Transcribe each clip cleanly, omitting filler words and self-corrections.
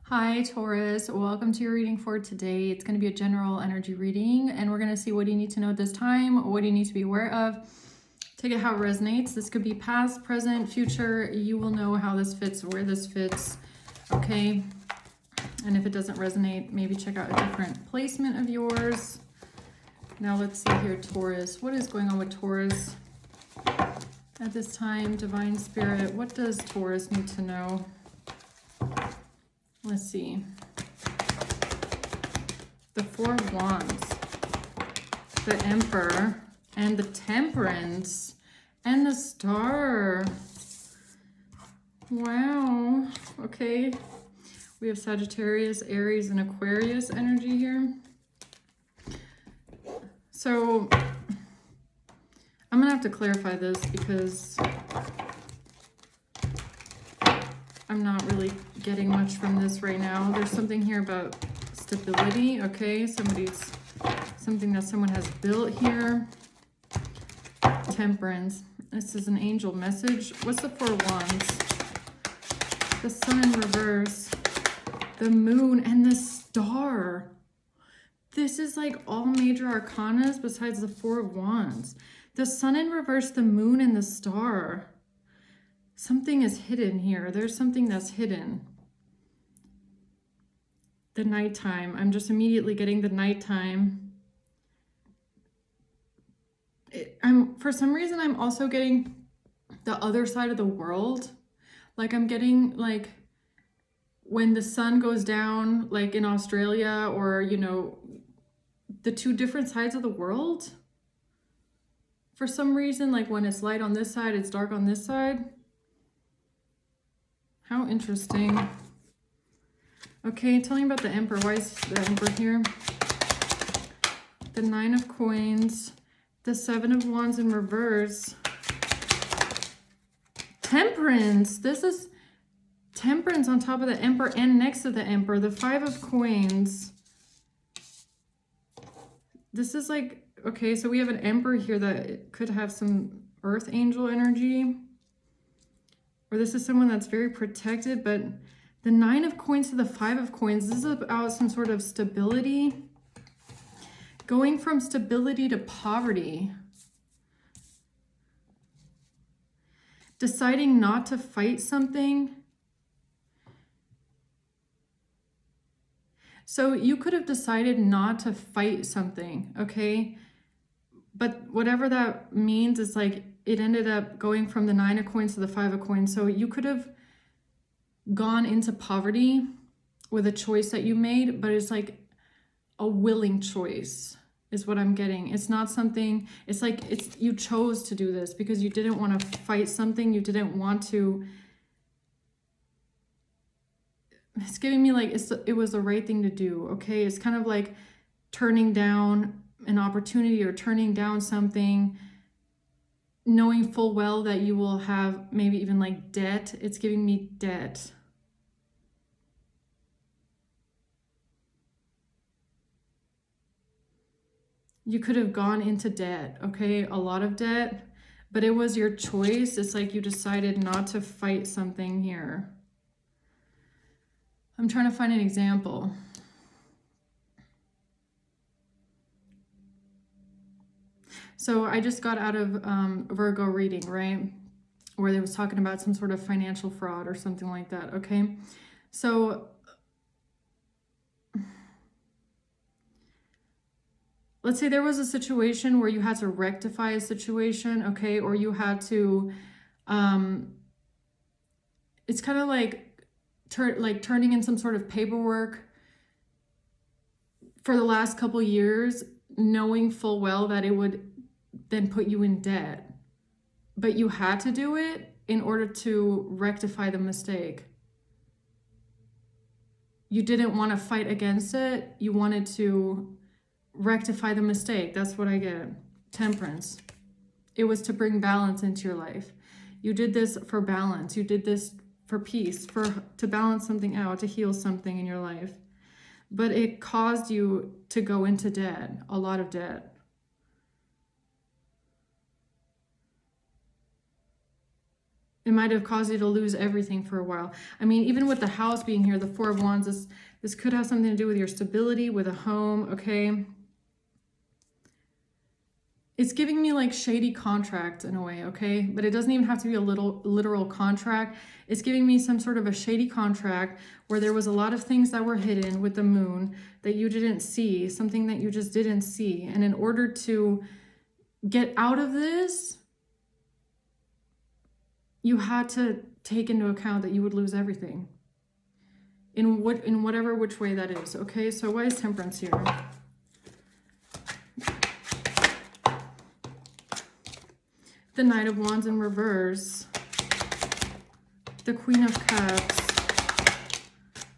Hi Taurus, welcome to your reading for today. It's going to be a general energy reading and we're going to see what you need to know at this time, what you need to be aware of. Take it how it resonates. This could be past, present, future. You will know how this fits, where this fits, okay? And if it doesn't resonate, maybe check out a different placement of yours. Now let's see here, Taurus. What is going on with Taurus at this time? Divine Spirit, what does Taurus need to know? Let's see. The Four of Wands, the Emperor, and the Temperance, and the Star. Wow. Okay. We have Sagittarius, Aries, and Aquarius energy here. So I'm going to have to clarify this because I'm not really getting much from this right now. There's something here about stability, okay? Something that someone has built here. Temperance. This is an angel message. What's the Four of Wands? The Sun in reverse. The Moon and the Star. This is like all major arcanas besides the Four of Wands. The Sun in reverse, the Moon and the Star. Something is hidden here. There's something that's hidden. The nighttime. I'm just immediately getting the nighttime. For some reason, I'm also getting the other side of the world. Like I'm getting like when the sun goes down, like in Australia, or, you know, the two different sides of the world. For some reason, like when it's light on this side, it's dark on this side. How interesting. Okay, tell me about the Emperor. Why is the Emperor here? The Nine of Coins, the Seven of Wands in reverse. Temperance. This is Temperance on top of the Emperor and next to the Emperor. The Five of Coins. This is like, okay, so we have an Emperor here that could have some Earth Angel energy. Or this is someone that's very protected, but the Nine of Coins to the Five of Coins, this is about some sort of stability. Going from stability to poverty. Deciding not to fight something. So you could have decided not to fight something, okay? But whatever that means is like it ended up going from the Nine of Coins to the Five of Coins. So you could have gone into poverty with a choice that you made, but it's like a willing choice is what I'm getting. It's not something, it's like you chose to do this because you didn't want to fight something. You didn't want to. It's giving me like it was the right thing to do, okay? It's kind of like turning down an opportunity or turning down something, knowing full well that you will have maybe even like debt. It's giving me debt. You could have gone into debt, okay? A lot of debt, but it was your choice. It's like you decided not to fight something here. I'm trying to find an example. So I just got out of Virgo reading, right? Where they was talking about some sort of financial fraud or something like that, okay? So let's say there was a situation where you had to rectify a situation, okay? Or you had to, it's kind of like turning in some sort of paperwork for the last couple years, knowing full well that it would then put you in debt. But you had to do it in order to rectify the mistake. You didn't want to fight against it. You wanted to rectify the mistake. That's what I get. Temperance. It was to bring balance into your life. You did this for balance. You did this for peace, to balance something out, to heal something in your life. But it caused you to go into debt, a lot of debt. It might have caused you to lose everything for a while. I mean, even with the house being here, the Four of Wands, this could have something to do with your stability, with a home, okay? It's giving me like shady contract in a way, okay? But it doesn't even have to be a literal contract. It's giving me some sort of a shady contract where there was a lot of things that were hidden with the moon that you didn't see, something that you just didn't see. And in order to get out of this, you had to take into account that you would lose everything. In whatever which way that is, okay? So why is Temperance here? The Knight of Wands in reverse, the Queen of Cups,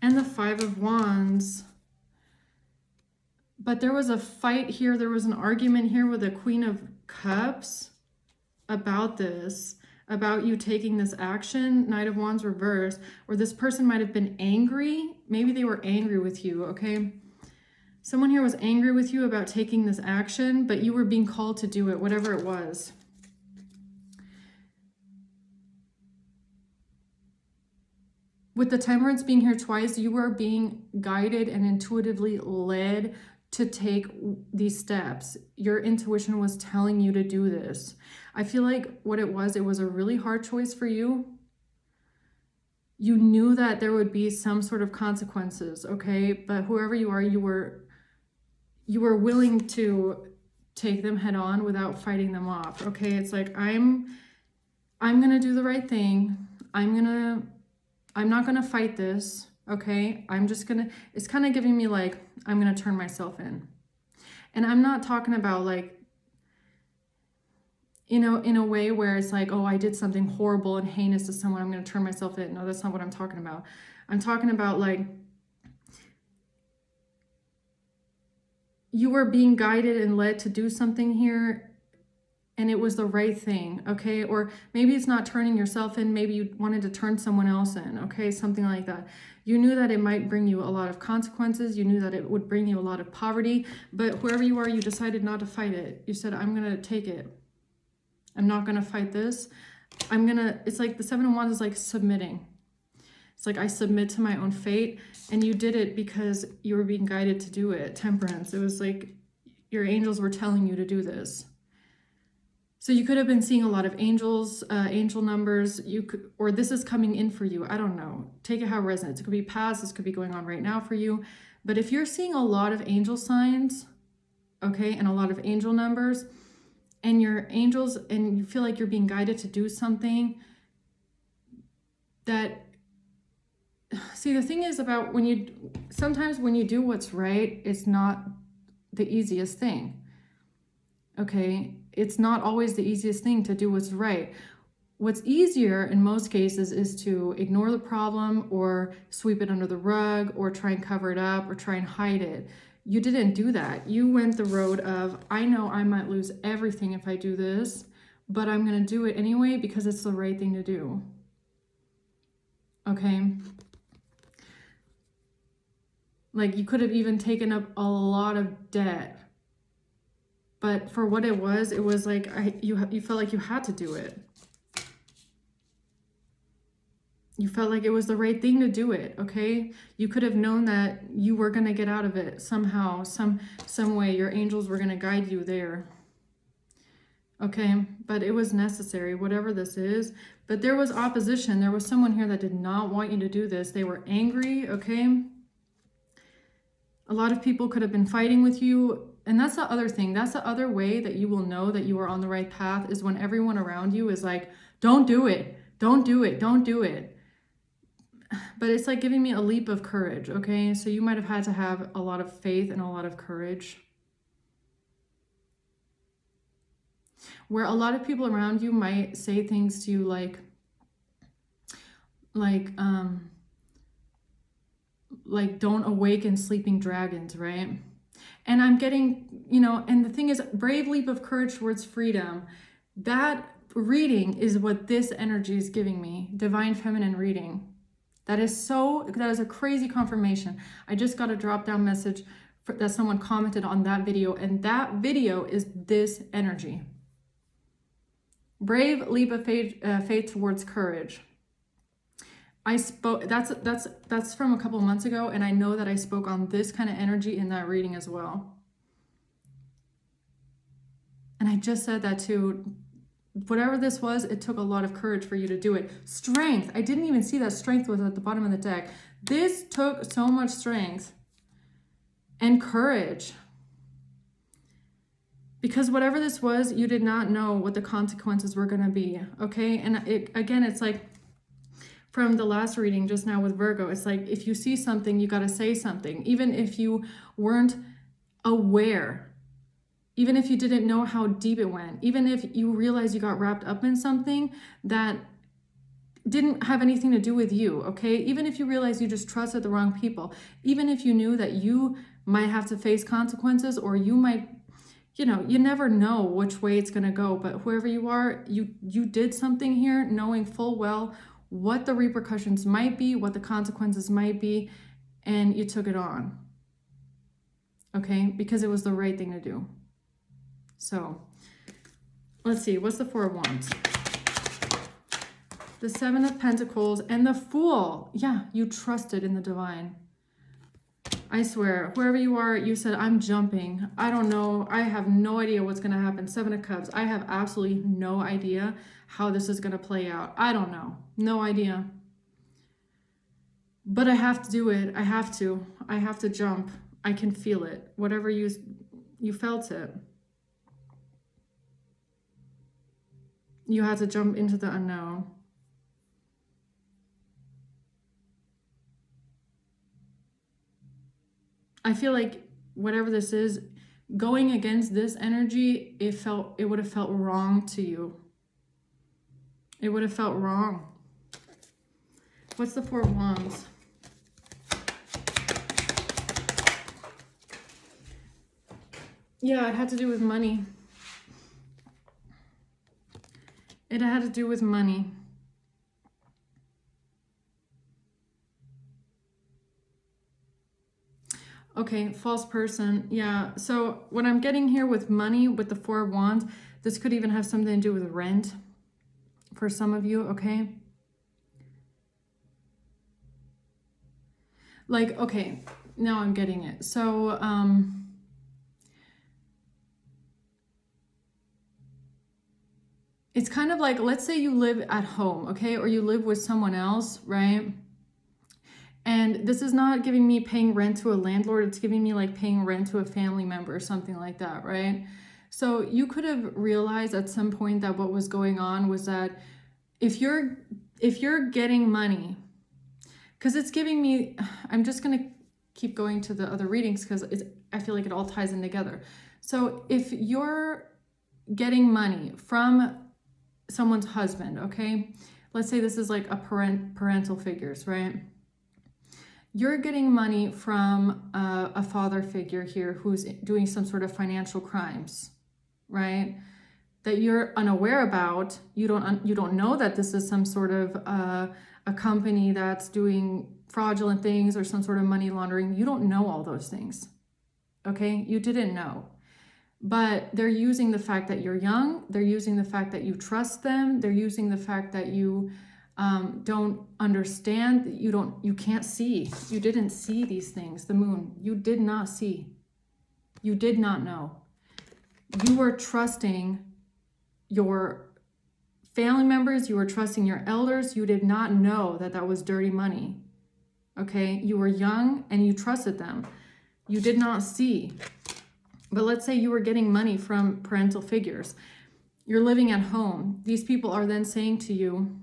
and the Five of Wands. But there was a fight here, there was an argument here with the Queen of Cups about this, about you taking this action, Knight of Wands reverse, or this person might have been angry. Maybe they were angry with you, okay? Someone here was angry with you about taking this action, but you were being called to do it, whatever it was. With the Temperance being here twice, you are being guided and intuitively led to take these steps. Your intuition was telling you to do this. I feel like what it was a really hard choice for you. You knew that there would be some sort of consequences, okay? But whoever you are, you were willing to take them head on without fighting them off, okay? It's like, I'm gonna do the right thing. I'm not gonna fight this, okay? It's kind of giving me like, I'm gonna turn myself in. And I'm not talking about like, you know, in a way where it's like, oh, I did something horrible and heinous to someone, I'm gonna turn myself in. No, that's not what I'm talking about. I'm talking about like, you were being guided and led to do something here, and it was the right thing, okay? Or maybe it's not turning yourself in, maybe you wanted to turn someone else in, okay? Something like that. You knew that it might bring you a lot of consequences. You knew that it would bring you a lot of poverty, but whoever you are, you decided not to fight it. You said, I'm gonna take it. I'm not gonna fight this. It's like the Seven of Wands is like submitting. It's like, I submit to my own fate, and you did it because you were being guided to do it. Temperance, it was like your angels were telling you to do this. So you could have been seeing a lot of angels, angel numbers, or this is coming in for you. I don't know. Take it how it resonates. It could be past, this could be going on right now for you. But if you're seeing a lot of angel signs, okay, and a lot of angel numbers, and your angels, and you feel like you're being guided to do something that, see, the thing is about sometimes when you do what's right, it's not the easiest thing, okay? It's not always the easiest thing to do what's right. What's easier in most cases is to ignore the problem or sweep it under the rug or try and cover it up or try and hide it. You didn't do that. You went the road of, I know I might lose everything if I do this, but I'm going to do it anyway because it's the right thing to do. Okay? Like, you could have even taken up a lot of debt. But for what it was like you felt like you had to do it. You felt like it was the right thing to do it, okay? You could have known that you were going to get out of it somehow, some way. Your angels were going to guide you there. Okay, but it was necessary, whatever this is. But there was opposition. There was someone here that did not want you to do this. They were angry, okay? A lot of people could have been fighting with you. And that's the other thing. That's the other way that you will know that you are on the right path, is when everyone around you is like, don't do it. Don't do it. Don't do it. But it's like giving me a leap of courage, okay? So you might have had to have a lot of faith and a lot of courage. Where a lot of people around you might say things to you like don't awaken sleeping dragons, right? And I'm getting, you know, and the thing is, brave leap of courage towards freedom. That reading is what this energy is giving me. Divine feminine reading. That is a crazy confirmation. I just got a drop down message that someone commented on that video, and that video is this energy. Brave leap of faith towards courage. I spoke, that's from a couple months ago, and I know that I spoke on this kind of energy in that reading as well. And I just said that too. Whatever this was, it took a lot of courage for you to do it. Strength. I didn't even see that strength was at the bottom of the deck. This took so much strength and courage. Because whatever this was, you did not know what the consequences were going to be. Okay? And again, it's like from the last reading just now with Virgo, it's like if you see something, you got to say something. Even if you weren't aware, even if you didn't know how deep it went, even if you realized you got wrapped up in something that didn't have anything to do with you, okay? Even if you realized you just trusted the wrong people, even if you knew that you might have to face consequences, or you might, you know, you never know which way it's gonna go, but whoever you are, you did something here knowing full well what the repercussions might be, what the consequences might be, and you took it on, okay? Because it was the right thing to do. So let's see, what's the Four of Wands? The Seven of Pentacles and the Fool. Yeah, you trusted in the divine. I swear, wherever you are, you said, I'm jumping. I don't know. I have no idea what's going to happen. Seven of Cups. I have absolutely no idea how this is going to play out. I don't know. No idea. But I have to do it. I have to. I have to jump. I can feel it. Whatever you felt it. You had to jump into the unknown. I feel like whatever this is, going against this energy, it would have felt wrong to you. It would have felt wrong. What's the Four of Wands? Yeah, it had to do with money. It had to do with money. Okay, false person. Yeah, so what I'm getting here with money, with the Four of Wands, this could even have something to do with rent for some of you, okay? Like, okay, now I'm getting it. So, it's kind of like, let's say you live at home, okay? Or you live with someone else, right? And this is not giving me paying rent to a landlord. It's giving me like paying rent to a family member or something like that, right? So you could have realized at some point that what was going on was that if you're getting money, because it's giving me, I'm just going to keep going to the other readings because I feel like it all ties in together. So if you're getting money from someone's husband, okay? Let's say this is like a parental figures, right? You're getting money from a father figure here who's doing some sort of financial crimes, right? That you're unaware about. You don't know that this is some sort of a company that's doing fraudulent things or some sort of money laundering. You don't know all those things, okay? You didn't know. But they're using the fact that you're young. They're using the fact that you trust them. They're using the fact that you don't understand. You can't see. You didn't see these things. The moon, you did not see. You did not know. You were trusting your family members. You were trusting your elders. You did not know that that was dirty money. Okay? You were young and you trusted them. You did not see. But let's say you were getting money from parental figures. You're living at home. These people are then saying to you,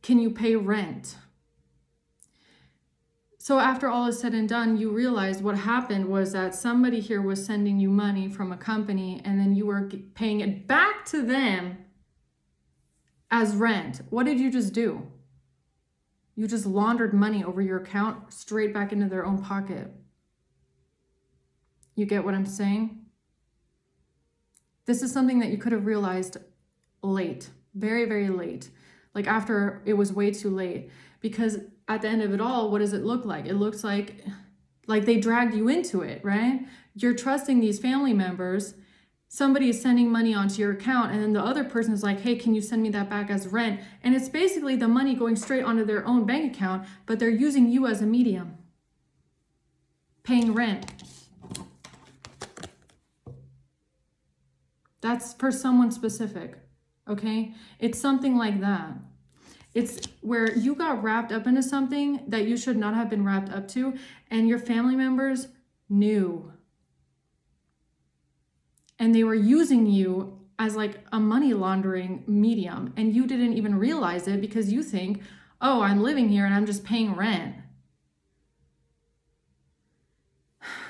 can you pay rent? So after all is said and done, you realize what happened was that somebody here was sending you money from a company and then you were paying it back to them as rent. What did you just do? You just laundered money over your account straight back into their own pocket. You get what I'm saying? This is something that you could have realized late, very, very late. Like after it was way too late. Because at the end of it all, what does it look like? It looks like they dragged you into it, right? You're trusting these family members somebody is sending money onto your account, and then the other person is like, hey, can you send me that back as rent? And it's basically the money going straight onto their own bank account, but they're using you as a medium, paying rent. That's for someone specific, okay? It's something like that. It's where you got wrapped up into something that you should not have been wrapped up to, and your family members knew. And they were using you as like a money laundering medium, and you didn't even realize it because you think, oh, I'm living here and I'm just paying rent.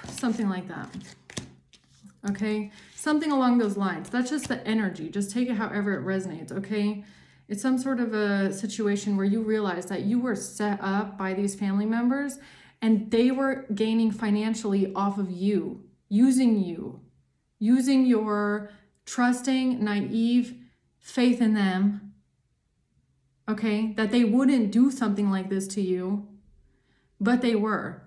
Something like that. Okay? Something along those lines. That's just the energy. Just take it however it resonates, okay? It's some sort of a situation where you realize that you were set up by these family members and they were gaining financially off of you, using your trusting, naive faith in them, okay? That they wouldn't do something like this to you, but they were.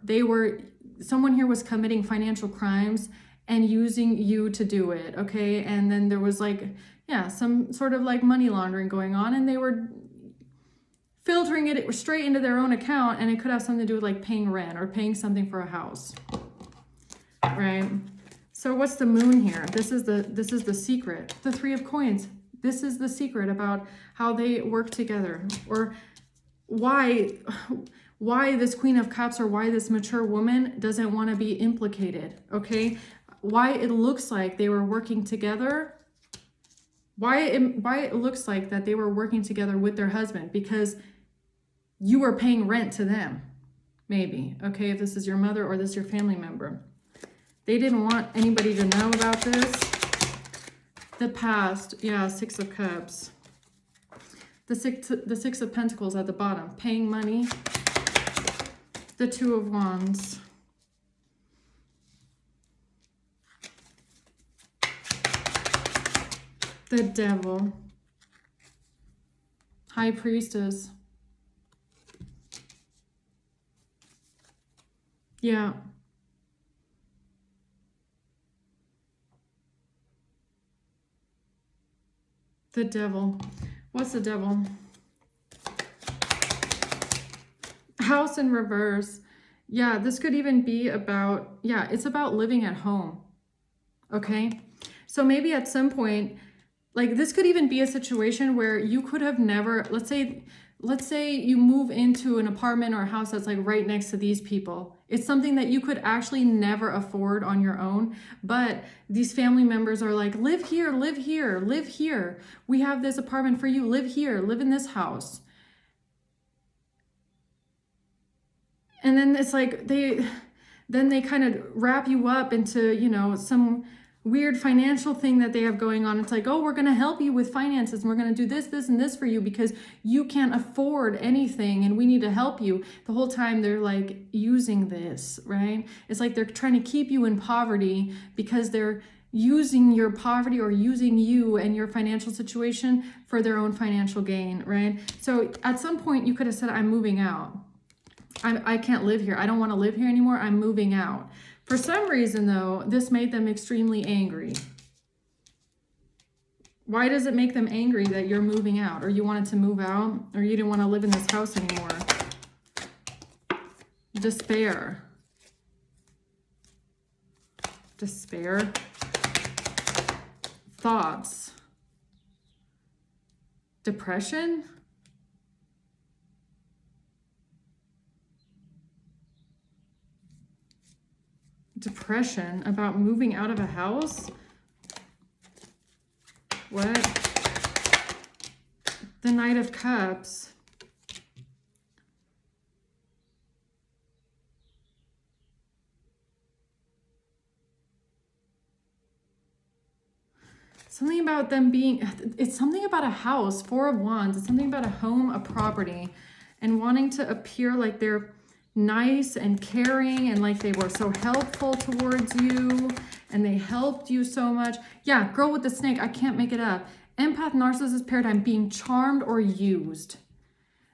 Someone here was committing financial crimes and using you to do it, okay? And then there was like, yeah, some sort of like money laundering going on, and they were filtering it straight into their own account, and it could have something to do with like paying rent or paying something for a house, right? So what's the moon here? This is the secret. The Three of Coins. This is the secret about how they work together, or why this Queen of Cups, or why this mature woman doesn't want to be implicated, okay? Why it looks like they were working together. Why it looks like that they were working together with their husband, because you were paying rent to them, maybe, okay? If this is your mother or this is your family member. They didn't want anybody to know about this. The past, yeah, Six of Cups. The Six of Pentacles at the bottom, paying money. The Two of Wands. The Devil. High Priestess. Yeah. The Devil. What's the Devil? House in reverse. Yeah, this could even be about, yeah, it's about living at home. Okay? So maybe at some point, like this could even be a situation where you could have never, let's say you move into an apartment or a house that's like right next to these people. It's something that you could actually never afford on your own, but these family members are like, live here, live here, live here. We have this apartment for you, live here, live in this house. And then it's like they kind of wrap you up into, you know, some weird financial thing that they have going on. It's like, oh, we're going to help you with finances, and we're going to do this, this, and this for you because you can't afford anything and we need to help you. The whole time they're like using this, right? It's like they're trying to keep you in poverty because they're using your poverty or using you and your financial situation for their own financial gain, right? So at some point you could have said, I'm moving out. I can't live here. I don't want to live here anymore. I'm moving out. For some reason, though, this made them extremely angry. Why does it make them angry that you're moving out, or you wanted to move out, or you didn't want to live in this house anymore? Despair. Despair. Thoughts. Depression. Depression about moving out of a house? What? The Knight of Cups. Something about them being, it's something about a house, Four of Wands. It's something about a home, a property, and wanting to appear like they're nice and caring and like they were so helpful towards you and they helped you so much. Yeah, girl with the snake, I can't make it up. Empath, narcissist paradigm, being charmed or used.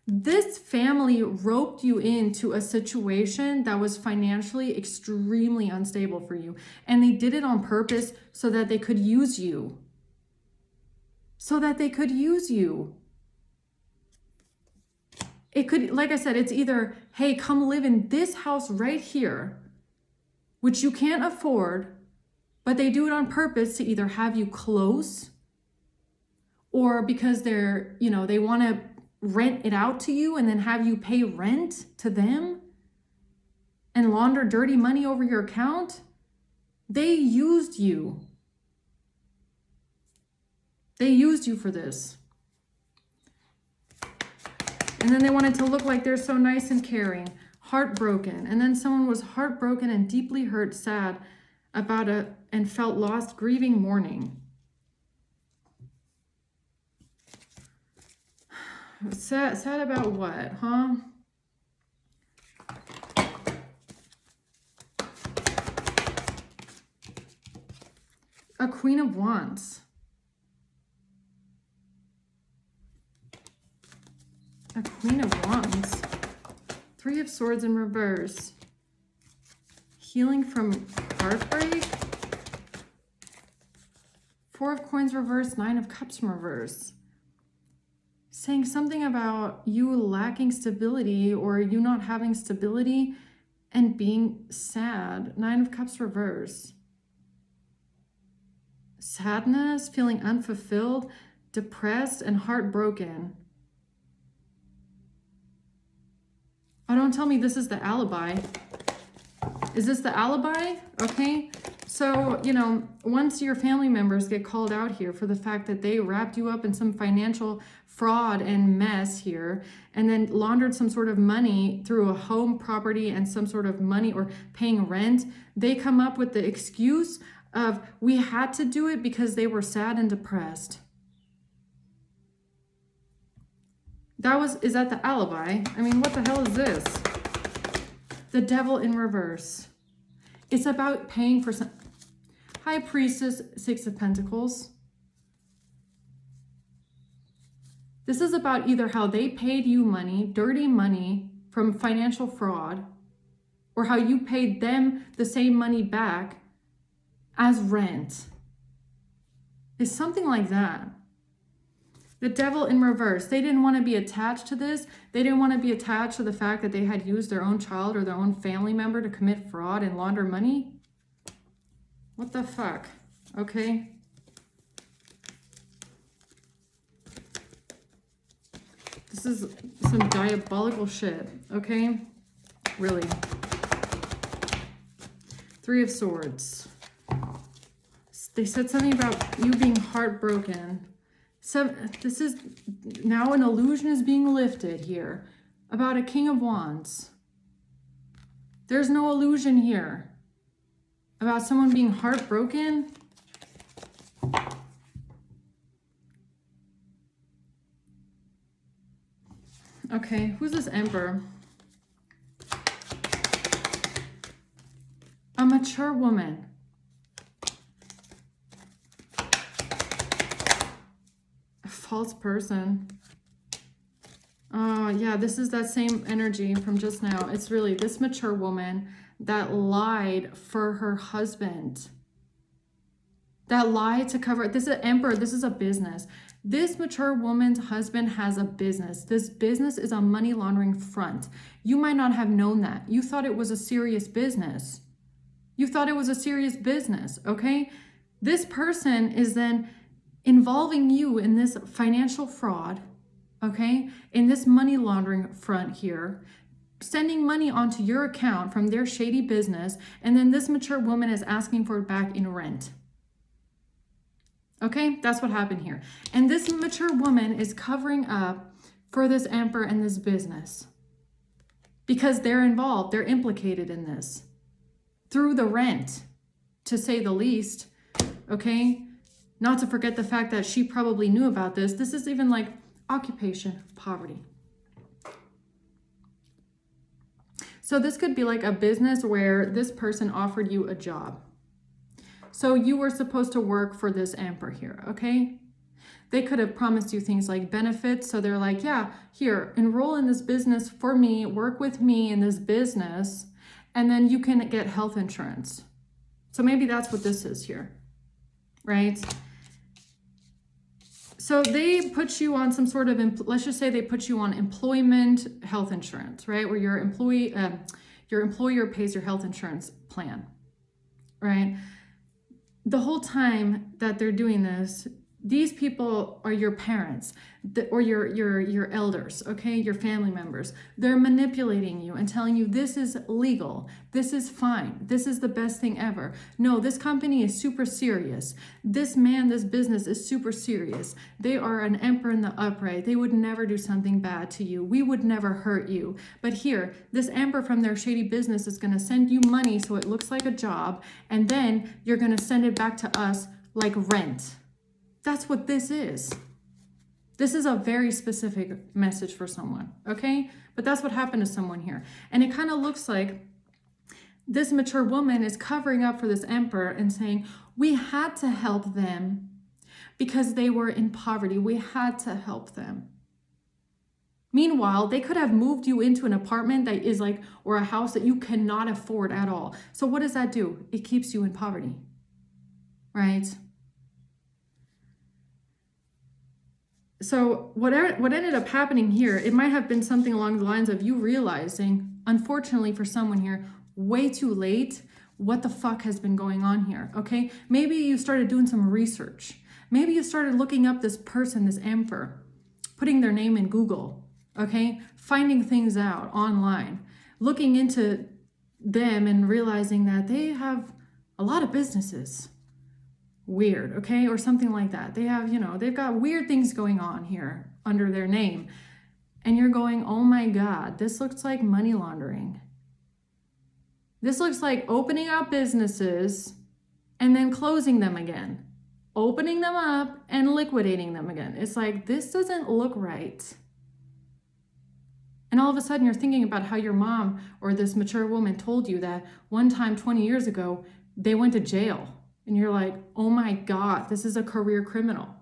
This family roped you into a situation that was financially extremely unstable for you. And they did it on purpose so that they could use you. So that they could use you. It could, like I said, it's either, hey, come live in this house right here, which you can't afford, but they do it on purpose to either have you close, or because they're, you know, they want to rent it out to you and then have you pay rent to them and launder dirty money over your account. They used you. They used you for this. And then they wanted to look like they're so nice and caring, heartbroken. And then someone was heartbroken and deeply hurt, sad about and felt lost, grieving, mourning. Sad about what, huh? A Queen of Wands. A Queen of Wands. Three of Swords in reverse. Healing from heartbreak. Four of Coins reverse, Nine of Cups in reverse. Saying something about you lacking stability or you not having stability and being sad. Nine of Cups reverse. Sadness, feeling unfulfilled, depressed, and heartbroken. Oh, don't tell me this is the alibi. Is this the alibi? Okay. So, you know, once your family members get called out here for the fact that they wrapped you up in some financial fraud and mess here, and then laundered some sort of money through a home property and some sort of money or paying rent, they come up with the excuse of, we had to do it because they were sad and depressed. Is that the alibi? I mean, what the hell is this? The Devil in reverse. It's about paying for some. High Priestess, Six of Pentacles. This is about either how they paid you money, dirty money from financial fraud, or how you paid them the same money back as rent. It's something like that. The Devil in reverse. They didn't want to be attached to this. They didn't want to be attached to the fact that they had used their own child or their own family member to commit fraud and launder money. What the fuck? Okay. This is some diabolical shit. Okay? Really. Three of Swords. They said something about you being heartbroken. So this is now an illusion is being lifted here about a King of Wands. There's no illusion here about someone being heartbroken. Okay, who's this Emperor? A mature woman. False person. Oh yeah, this is that same energy from just now. It's really this mature woman that lied for her husband. That lied to cover. This is an Emperor. This is a business. This mature woman's husband has a business. This business is a money laundering front. You might not have known that. You thought it was a serious business. You thought it was a serious business, okay? This person is then involving you in this financial fraud, okay? In this money laundering front here, sending money onto your account from their shady business, and then this mature woman is asking for it back in rent. Okay, that's what happened here. And this mature woman is covering up for this Emperor and this business because they're involved, they're implicated in this through the rent, to say the least, okay? Not to forget the fact that she probably knew about this. This is even like occupation, poverty. So this could be like a business where this person offered you a job. So you were supposed to work for this Emperor here, okay? They could have promised you things like benefits. So they're like, yeah, here, enroll in this business for me, work with me in this business, and then you can get health insurance. So maybe that's what this is here, right? So they put you on some sort of, let's just say they put you on employment health insurance, right? Where your employer pays your health insurance plan, right? The whole time that they're doing this, these people are your parents or your elders, okay? Your family members. They're manipulating you and telling you this is legal, this is fine, this is the best thing ever. No, this company is super serious. This business is super serious. They are an emperor in the upright. They would never do something bad to you. We would never hurt you. But here, this emperor from their shady business is gonna send you money so it looks like a job, and then you're gonna send it back to us like rent. That's what this is. This is a very specific message for someone, okay? But that's what happened to someone here. And it kind of looks like this mature woman is covering up for this emperor and saying, we had to help them because they were in poverty. We had to help them. Meanwhile, they could have moved you into an apartment that is like, or a house that you cannot afford at all. So what does that do? It keeps you in poverty, right? So what ended up happening here, it might have been something along the lines of you realizing, unfortunately for someone here, way too late, what the fuck has been going on here, okay? Maybe you started doing some research. Maybe you started looking up this person, this emperor, putting their name in Google, okay? Finding things out online, looking into them and realizing that they have a lot of businesses. Weird, okay? Or something like that. They have, they've got weird things going on here under their name. And you're going, oh my God, this looks like money laundering. This looks like opening up businesses and then closing them again. Opening them up and liquidating them again. It's like, this doesn't look right. And all of a sudden you're thinking about how your mom or this mature woman told you that one time 20 years ago, they went to jail. And you're like, oh my God, this is a career criminal.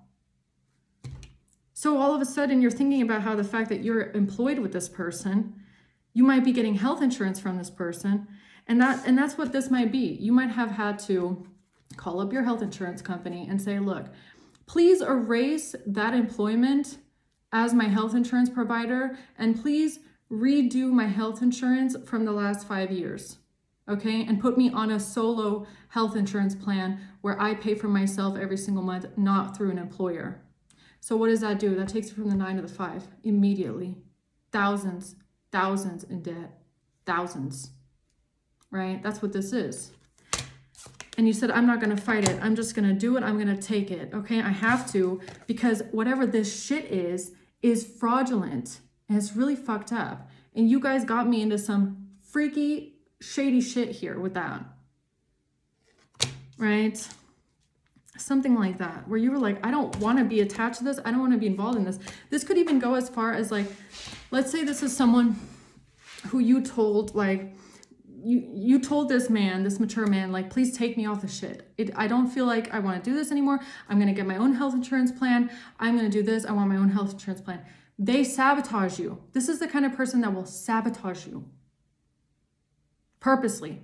So all of a sudden you're thinking about how the fact that you're employed with this person, you might be getting health insurance from this person. And that's what this might be. You might have had to call up your health insurance company and say, look, please erase that employment as my health insurance provider. And please redo my health insurance from the last 5 years. Okay, and put me on a solo health insurance plan where I pay for myself every single month, not through an employer. So what does that do? That takes you from the 9 to the 5 immediately. Thousands in debt. Thousands, right? That's what this is. And you said, I'm not going to fight it. I'm just going to do it. I'm going to take it. Okay, I have to, because whatever this shit is fraudulent and it's really fucked up. And you guys got me into some freaky shady shit here with that, right? Something like that, where you were like, I don't want to be attached to this. I don't want to be involved in this. This could even go as far as like, let's say this is someone who you told, like, you told this man, this mature man, like, please take me off the shit. I don't feel like I want to do this anymore. I'm going to get my own health insurance plan. I'm going to do this. I want my own health insurance plan. They sabotage you. This is the kind of person that will sabotage you. Purposely,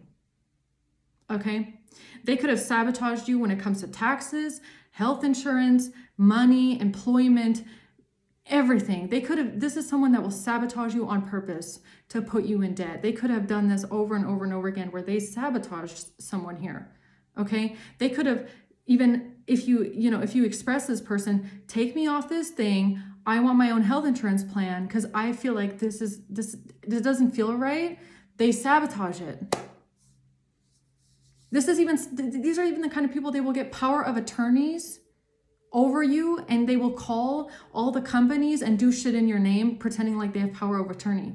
okay? They could have sabotaged you when it comes to taxes, health insurance, money, employment, everything. This is someone that will sabotage you on purpose to put you in debt. They could have done this over and over and over again where they sabotaged someone here, okay? They could have, even if you express this person, take me off this thing, I want my own health insurance plan because I feel like this doesn't feel right. They sabotage it. These are even the kind of people, they will get power of attorneys over you and they will call all the companies and do shit in your name, pretending like they have power of attorney.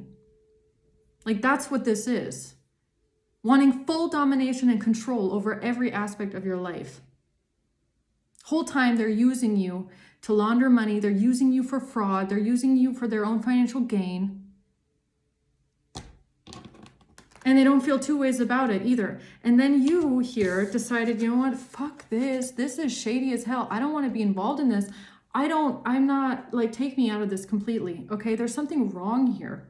Like, that's what this is. Wanting full domination and control over every aspect of your life. Whole time they're using you to launder money. They're using you for fraud. They're using you for their own financial gain. And they don't feel two ways about it either. And then you here decided, you know what, fuck this. This is shady as hell. I don't want to be involved in this. I'm not, like, take me out of this completely, okay? There's something wrong here.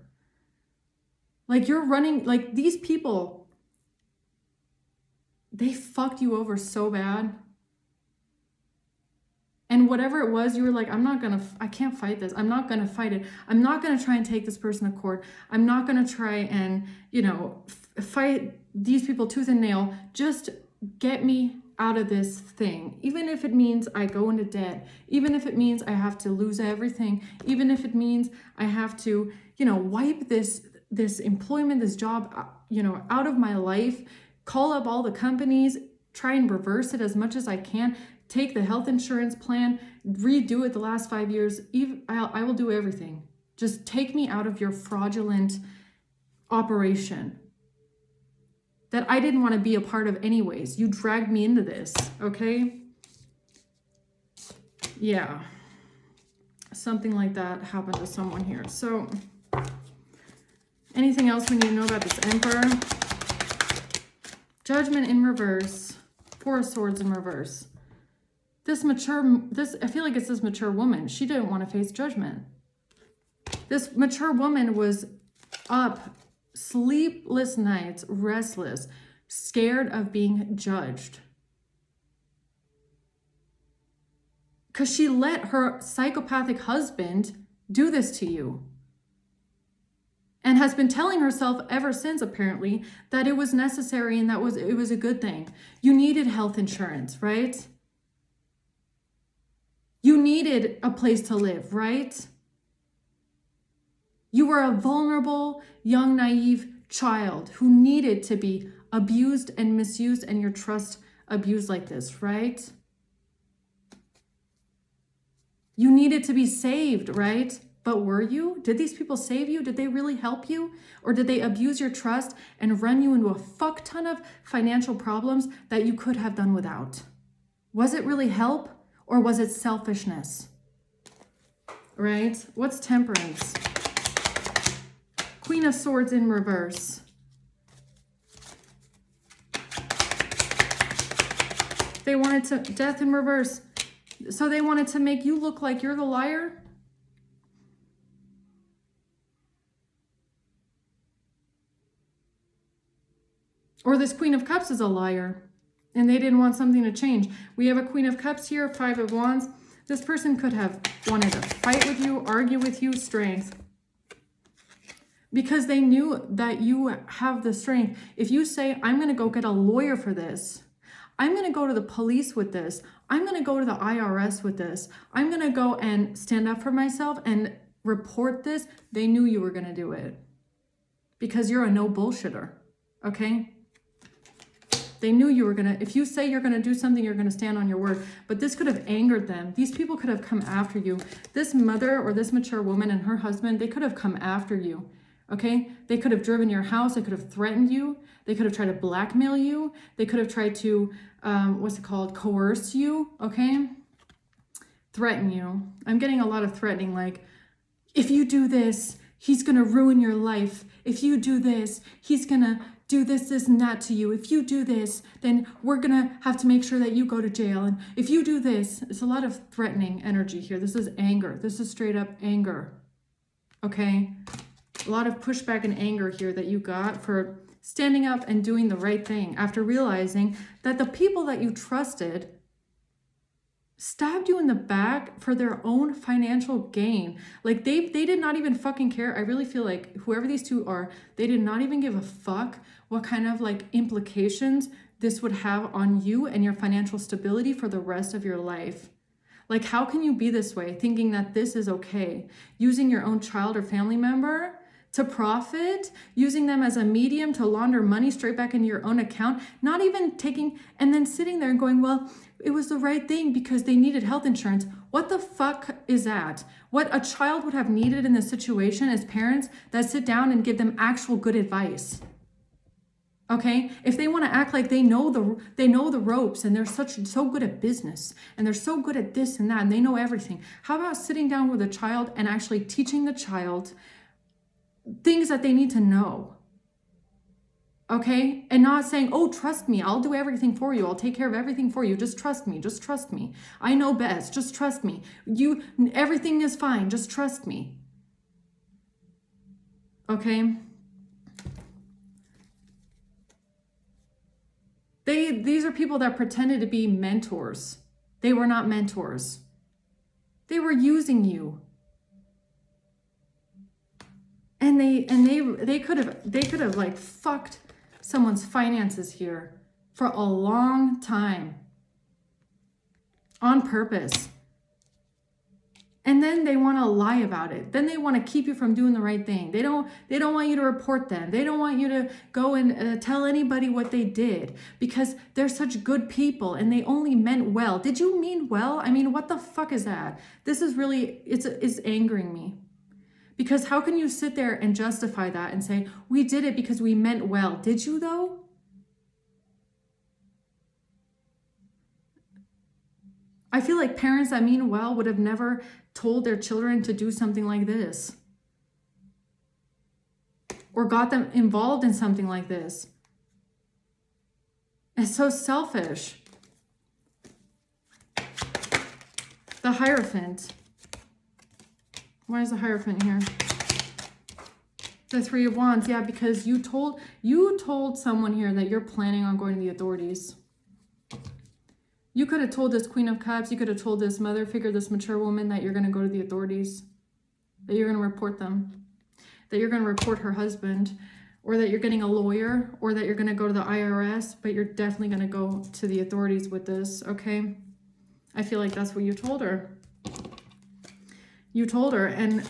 Like, you're running, like, these people, they fucked you over so bad. And whatever it was, you were like, I can't fight this. I'm not gonna fight it. I'm not gonna try and take this person to court. I'm not gonna try and, fight these people tooth and nail. Just get me out of this thing. Even if it means I go into debt, even if it means I have to lose everything, even if it means I have to, wipe this employment, this job, out of my life, call up all the companies, try and reverse it as much as I can, take the health insurance plan, redo it the last 5 years. I will do everything. Just take me out of your fraudulent operation that I didn't want to be a part of anyways. You dragged me into this, okay? Yeah. Something like that happened to someone here. So, anything else we need to know about this Emperor? Judgment in reverse. Four of Swords in reverse. I feel like it's this mature woman. She didn't want to face judgment. This mature woman was up, sleepless nights, restless, scared of being judged. Because she let her psychopathic husband do this to you. And has been telling herself ever since, apparently, that it was necessary and it was a good thing. You needed health insurance, right? You needed a place to live, right? You were a vulnerable, young, naive child who needed to be abused and misused and your trust abused like this, right? You needed to be saved, right? But were you? Did these people save you? Did they really help you? Or did they abuse your trust and run you into a fuck ton of financial problems that you could have done without? Was it really help? Or was it selfishness? Right? What's Temperance? Queen of Swords in reverse. They wanted to, Death in reverse. So they wanted to make you look like you're the liar? Or this Queen of Cups is a liar. And they didn't want something to change. We have a Queen of Cups here, Five of Wands. This person could have wanted to fight with you, argue with you, strength. Because they knew that you have the strength. If you say, I'm going to go get a lawyer for this. I'm going to go to the police with this. I'm going to go to the IRS with this. I'm going to go and stand up for myself and report this. They knew you were going to do it. Because you're a no bullshitter. Okay? They knew you were going to, if you say you're going to do something, you're going to stand on your word. But this could have angered them. These people could have come after you. This mother or this mature woman and her husband, they could have come after you. Okay? They could have driven your house. They could have threatened you. They could have tried to blackmail you. They could have tried to, coerce you. Okay? Threaten you. I'm getting a lot of threatening, like, if you do this, he's going to ruin your life. If you do this, he's going to do this, this, and that to you. If you do this, then we're going to have to make sure that you go to jail. And if you do this, it's a lot of threatening energy here. This is anger. This is straight up anger. Okay? A lot of pushback and anger here that you got for standing up and doing the right thing after realizing that the people that you trusted stabbed you in the back for their own financial gain. Like they did not even fucking care. I really feel like whoever these two are, they did not even give a fuck what kind of like implications this would have on you and your financial stability for the rest of your life. Like, how can you be this way, thinking that this is okay? Using your own child or family member to profit, using them as a medium to launder money straight back into your own account, not even taking, and then sitting there and going, well, it was the right thing because they needed health insurance. What the fuck is that? What a child would have needed in this situation is parents that sit down and give them actual good advice. Okay? If they want to act like they know the ropes and they're so good at business and they're so good at this and that and they know everything. How about sitting down with a child and actually teaching the child things that they need to know? Okay? And not saying, oh, trust me, I'll do everything for you. I'll take care of everything for you. Just trust me. Just trust me. I know best. Just trust me. Everything is fine. Just trust me. Okay? These are people that pretended to be mentors. They were not mentors. They were using you. And they could have like fucked someone's finances here for a long time on purpose. And then they want to lie about it. Then they want to keep you from doing the right thing. They don't want you to report them. They don't want you to go and tell anybody what they did, because they're such good people and they only meant well. Did you mean well? I mean, what the fuck is that? This is really, it's angering me. Because how can you sit there and justify that and say, we did it because we meant well? Did you though? I feel like parents that mean well would have never told their children to do something like this, or got them involved in something like this. It's so selfish. The Hierophant. Why is the Hierophant here? The Three of Wands. Yeah, because you told someone here that you're planning on going to the authorities. You could have told this Queen of Cups, you could have told this mother figure, this mature woman, that you're going to go to the authorities, that you're going to report them, that you're going to report her husband, or that you're getting a lawyer, or that you're going to go to the IRS, but you're definitely going to go to the authorities with this, okay? I feel like that's what you told her. You told her, and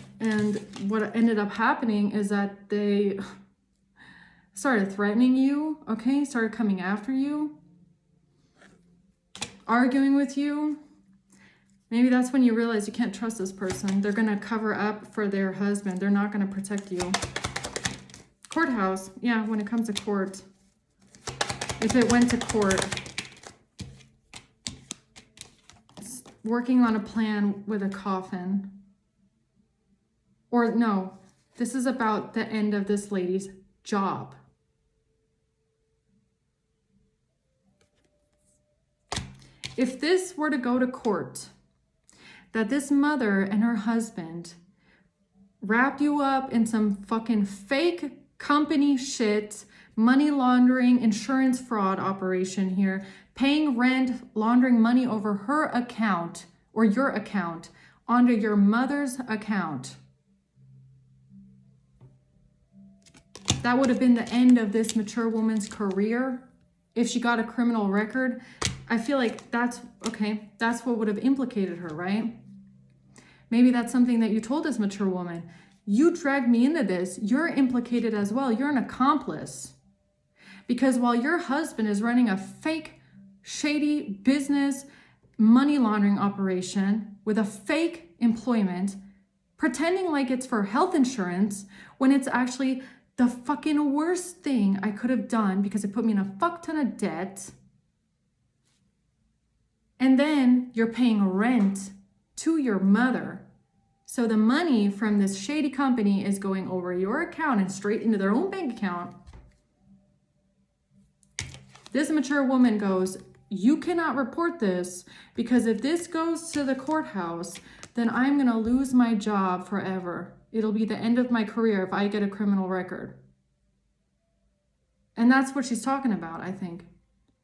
what ended up happening is that they started threatening you, okay? Started coming after you, arguing with you. Maybe that's when you realize you can't trust this person. They're going to cover up for their husband. They're not going to protect you. Courthouse. Yeah, when it comes to court. If it went to court. It's working on a plan with a coffin. Or no, this is about the end of this lady's job. If this were to go to court, that this mother and her husband wrapped you up in some fucking fake company shit, money laundering, insurance fraud operation here, paying rent, laundering money over her account or your account onto your mother's account. That would have been the end of this mature woman's career if she got a criminal record. I feel like that's what would have implicated her, right? Maybe that's something that you told this mature woman. You dragged me into this. You're implicated as well. You're an accomplice. Because while your husband is running a fake, shady business money laundering operation with a fake employment, pretending like it's for health insurance when it's actually the fucking worst thing I could have done because it put me in a fuck ton of debt. And then you're paying rent to your mother. So the money from this shady company is going over your account and straight into their own bank account. This mature woman goes, you cannot report this because if this goes to the courthouse, then I'm going to lose my job forever. It'll be the end of my career if I get a criminal record. And that's what she's talking about, I think,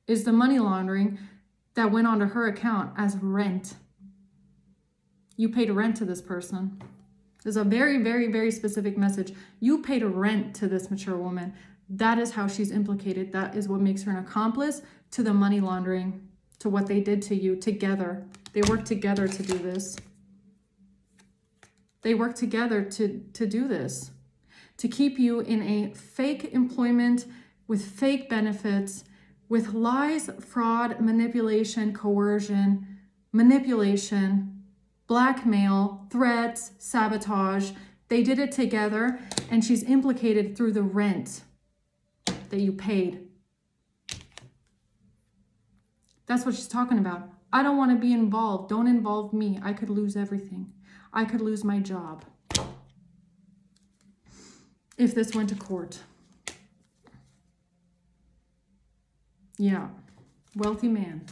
is the money laundering that went onto her account as rent. You paid rent to this person. There's a very, very, very specific message. You paid rent to this mature woman. That is how she's implicated. That is what makes her an accomplice to the money laundering, to what they did to you together. They worked together to do this. They worked together to do this, to keep you in a fake employment with fake benefits, with lies, fraud, manipulation, coercion, blackmail, threats, sabotage. They did it together, and she's implicated through the rent that you paid. That's what she's talking about. I don't want to be involved. Don't involve me. I could lose everything. I could lose my job if this went to court. Yeah. Wealthy man.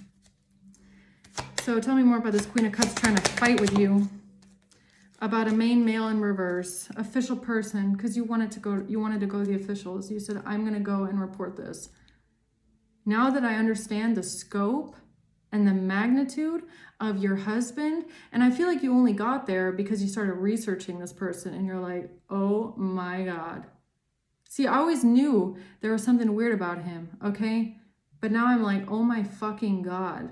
So tell me more about this Queen of Cups trying to fight with you. About a main male in reverse. Official person. Because you wanted to go to the officials. You said, I'm going to go and report this. Now that I understand the scope and the magnitude of your husband, and I feel like you only got there because you started researching this person and you're like, oh my God. See, I always knew there was something weird about him, okay? But now I'm like, oh my fucking God.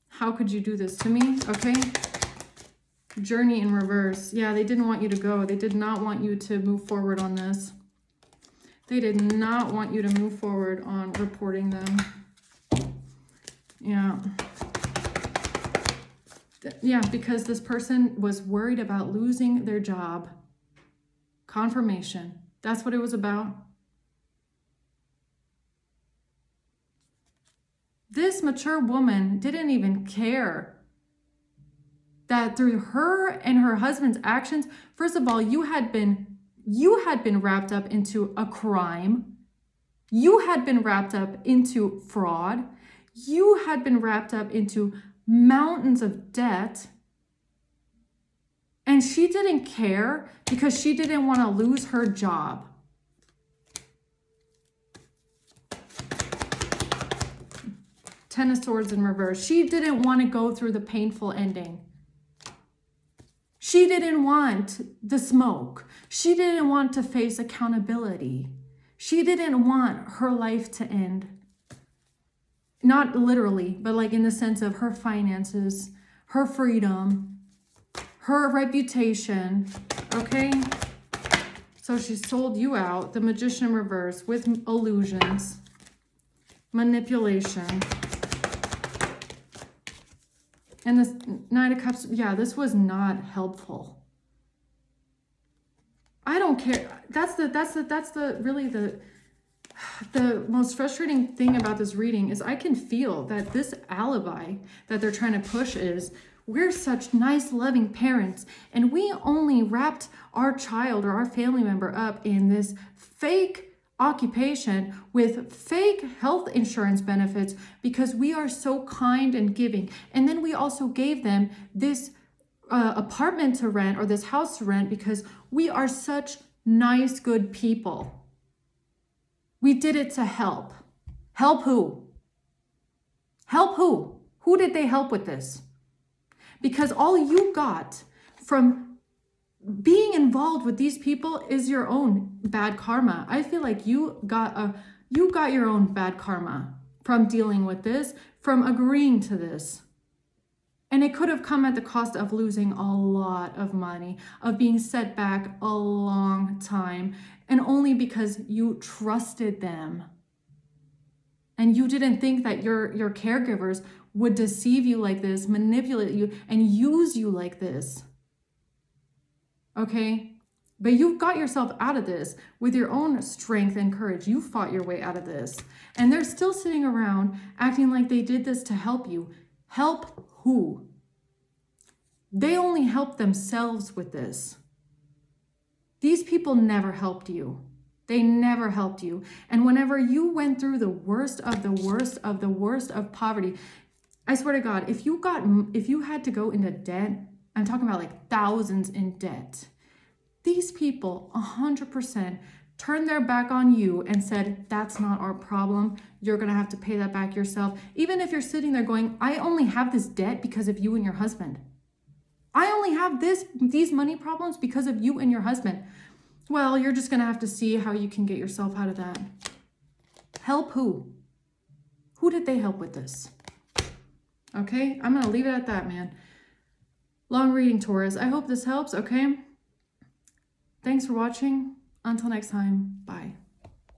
How could you do this to me, okay? Journey in reverse. Yeah, they didn't want you to go. They did not want you to move forward on this. They did not want you to move forward on reporting them. Yeah. Yeah, because this person was worried about losing their job. Confirmation. That's what it was about. This mature woman didn't even care that through her and her husband's actions, first of all, you had been wrapped up into a crime. You had been wrapped up into fraud. You had been wrapped up into mountains of debt. And she didn't care because she didn't want to lose her job. Ten of Swords in reverse. She didn't want to go through the painful ending. She didn't want the smoke. She didn't want to face accountability. She didn't want her life to end. Not literally, but like in the sense of her finances, her freedom, her reputation, okay? So she sold you out, the Magician in reverse, with illusions, manipulation. And this Knight of Cups, yeah, this was not helpful. I don't care. That's really the most frustrating thing about this reading is I can feel that this alibi that they're trying to push is we're such nice, loving parents, and we only wrapped our child or our family member up in this fake occupation with fake health insurance benefits because we are so kind and giving. And then we also gave them this apartment to rent or this house to rent because we are such nice, good people. We did it to help. Help who? Help who? Who did they help with this? Because all you got from being involved with these people is your own bad karma. I feel like you got your own bad karma from dealing with this, from agreeing to this. And it could have come at the cost of losing a lot of money, of being set back a long time, and only because you trusted them. And you didn't think that your caregivers would deceive you like this, manipulate you, and use you like this. Okay? But you got yourself out of this with your own strength and courage. You fought your way out of this. And they're still sitting around acting like they did this to help you. Help who? They only helped themselves with this. These people never helped you. They never helped you. And whenever you went through the worst of the worst of the worst of poverty, I swear to God, if you had to go into debt, I'm talking about like thousands in debt, these people 100% turned their back on you and said, that's not our problem. You're going to have to pay that back yourself. Even if you're sitting there going, I only have this debt because of you and your husband. I only have these money problems because of you and your husband. Well, you're just going to have to see how you can get yourself out of that. Help who? Who did they help with this? Okay, I'm going to leave it at that, man. Long reading, Taurus. I hope this helps, okay? Thanks for watching. Until next time, bye.